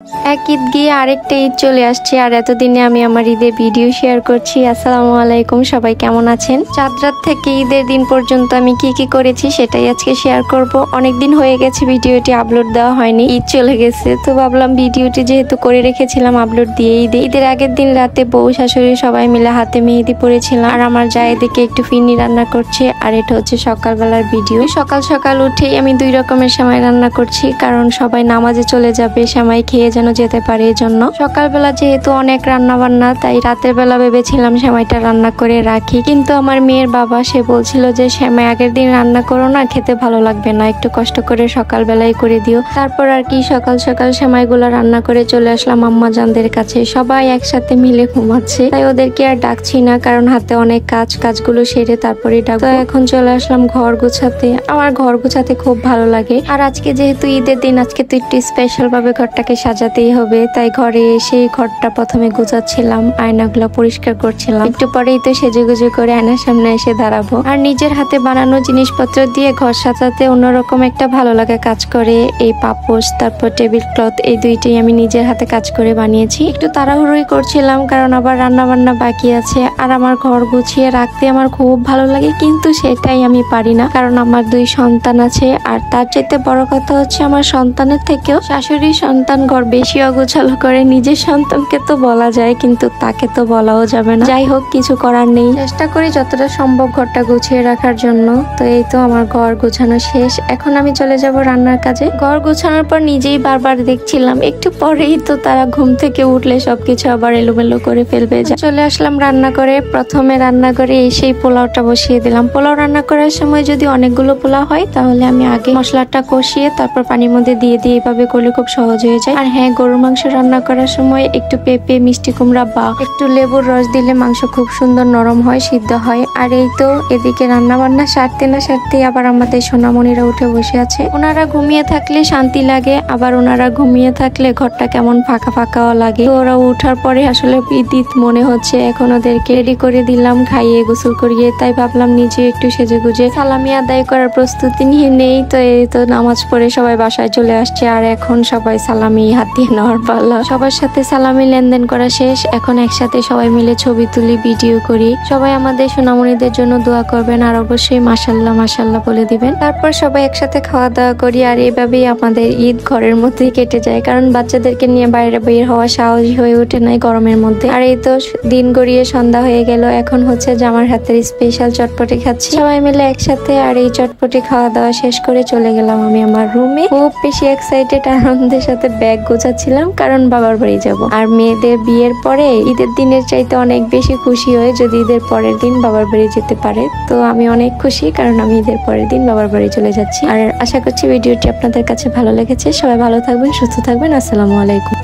এক ঈদ গিয়ে আরেকটা ঈদ চলে আসছে আর এতদিনে আমি আমার ঈদের ভিডিও শেয়ার করছি। আসসালামু আলাইকুম, সবাই কেমন আছেন? চাঁদ রাত থেকে ঈদের দিন পর্যন্ত আমি কি করেছি সেটাই আজকে শেয়ার করব। অনেকদিন হয়ে গেছে ভিডিওটি আপলোড দেওয়া হয়নি, ঈদ চলে গেছে, তো ভাবলাম ভিডিওটি যেহেতু করে রেখেছিলাম আপলোড দিয়েই দিই। ঈদের আগের দিন রাতে বউ শাশুড়ি সবাই মিলে হাতে মেহেদি পরেছিলাম আর আমার যা এদিকে একটু ফিরনি রান্না করছে। আর এটা হচ্ছে সকালবেলার ভিডিও। সকাল সকাল উঠেই আমি 2 রকমের সেমাই রান্না করছি, কারণ সবাই নামাজে চলে যাবে, সেমাই খেয়ে যেন যেতে পারে। এই জন্য সকালবেলা যেহেতু অনেক রান্না বান্না, তাই রাতের বেলা ভেবেছিলাম সেমাইটা রান্না করে রাখি, কিন্তু আমার মেয়ের বাবা সে বলছিল যে সেমাই আগের দিন রান্না করো না, খেতে ভালো লাগবে না, একটু কষ্ট করে সকালবেলায় করে দিও। তারপর আর কি সকাল সকাল সেমাইগুলো রান্না করে চলে আসলাম আম্মা জানদের কাছে। সবাই একসাথে মিলে ঘুমাচ্ছে, তাই ওদেরকে আর ডাকছি না, কারণ হাতে অনেক কাজগুলো সেরে তারপরে ডাকবো। তো এখন চলে আসলাম ঘর গোছাতে। আমার ঘর গোছাতে খুব ভালো লাগে, আর আজকে যেহেতু ঈদের দিন, আজকে তো একটু স্পেশাল ভাবে ঘরটাকে সাজাতেই হবে, তাই ঘরে এসে ঘরটা প্রথমে গোছাচ্ছিলাম, আয়নাগুলো পরিষ্কার করছিলাম। একটু পরেই তো সেজেগুজে করে আয়নার সামনে এসে দাঁড়াবো। আর নিজের হাতে বানানো জিনিসপত্র দিয়ে ঘর সাজাতে অন্যরকম একটা ভালো লাগা কাজ করে। এই পাপোশ, তারপর টেবিল ক্লথ, এই দুইটাই আমি নিজের হাতে কাজ করে বানিয়েছি। একটু তাড়াহুড়োই করছিলাম, কারণ আবার রান্না বান্না বাকি আছে। আর আমার ঘর গুছিয়ে রাখতে আমার খুব ভালো লাগে, কিন্তু সেটাই আমি পারি না, কারণ আমার 2 সন্তান আছে। আর তার চাইতে বড় কথা হচ্ছে, আমার সন্তানের থেকেও শাশুড়ি সন্তান ঘর বেশি অগোছালো করে। নিজের সন্তানকে তো বলা যায়, কিন্তু তাকে তো বলাও যাবে না। যাই হোক, কিছু করার নেই, চেষ্টা করি যতটা সম্ভব ঘরটা গুছিয়ে রাখার জন্য। তো এই তো আমার ঘর গোছানো শেষ, এখন আমি চলে যাব রান্নার কাজে। ঘর গোছানোর পর নিজেই বারবার দেখছিলাম, একটু পরেই তো তারা ঘুম থেকে উঠলে সবকিছু আবার এলোমেলো করে ফেলবে। চলে আসলাম রান্না করে। প্রথমে রান্না করে এসেই পোলাওটা বসিয়ে দিলাম। পোলাও রান্না করার সময় যদি অনেকগুলো পোলাও হয়, তাহলে আমি আগে মশলাটা কষিয়ে তারপর পানির মধ্যে দিয়ে এভাবে করলে খুব সহজ হয়ে যায়। আর হ্যাঁ, গরুর মাংস রান্না করার সময় একটু পেঁপে, মিষ্টি কুমড়া বা একটু লেবুর রস দিলে মাংস খুব সুন্দর নরম হয়, সিদ্ধ হয়। আর এই তো এদিকে রান্না বান্না সারতে না সারতেই আবার আমাদের সোনামণিরা উঠে বসে আছে। ওনারা ঘুমিয়ে থাকলে শান্তি লাগে, আবার ওনারা ঘুমিয়ে থাকলে ঘরটা কেমন ফাঁকা ফাঁকাও লাগে। তো ওরা উঠার পরে আসলে ঈদ মনে হচ্ছে। এখন ওদেরকে রেডি করে দিলাম, খাইয়ে গোসল করিয়ে, তাই ভাবলাম নিজে একটু সেজে গুজে সালামি আদায় করার প্রস্তুতি নিয়ে নেই। তো এই তো নামাজ পড়ে সবাই বাসায় চলে আসছে, আর এখন সবাই সালামি হাত দিয়ে নেওয়ার পালা। সবার সাথে সালামি লেনদেন করা শেষ, এখন একসাথে সবাই মিলে ছবি তুলি, ভিডিও করি। সবাই আমাদের সোনামণিদের জন্য দোয়া করবেন, আর অবশ্যই মাশাল্লাহ মাশাল্লাহ বলে দিবেন। তারপর সবাই একসাথে খাওয়া দাওয়া করি, আর এভাবেই আমাদের ঈদ ঘরের মধ্যেই কেটে যায়, কারণ বাচ্চাদেরকে নিয়ে বাইরে বের হওয়া সাহসী হয়ে ওঠে নাই গরমের মধ্যে। আর এই তো দিন গড়িয়ে সন্ধ্যা হয়ে গেল, এখন হচ্ছে জামার হাতের স্পেশাল চটপটি খাচ্ছি সবাই মিলে একসাথে। আর এই চটপটি খাওয়া দাওয়া শেষ করে চলে গেলাম আমি আমার রুমে। খুব বেশি এক্সাইটেড, আনন্দের সাথে ব্যাগ গোছাচ্ছিলাম, কারণ বাবার বাড়ি যাব। আর মেয়েদের বিয়ের পরে ঈদের দিনের চাইতে অনেক বেশি খুশি হয় যদি ঈদের পরের দিন বাবার বাড়ি যেতে পারে। তো আমি অনেক খুশি, কারণ আমি ঈদের পরের দিন বাবার বাড়ি চলে যাচ্ছি। আর আশা করছি ভিডিওটি আপনাদের কাছে ভালো লেগেছে। সবাই ভালো থাকবেন, সুস্থ থাকবেন। আসসালামু আলাইকুম।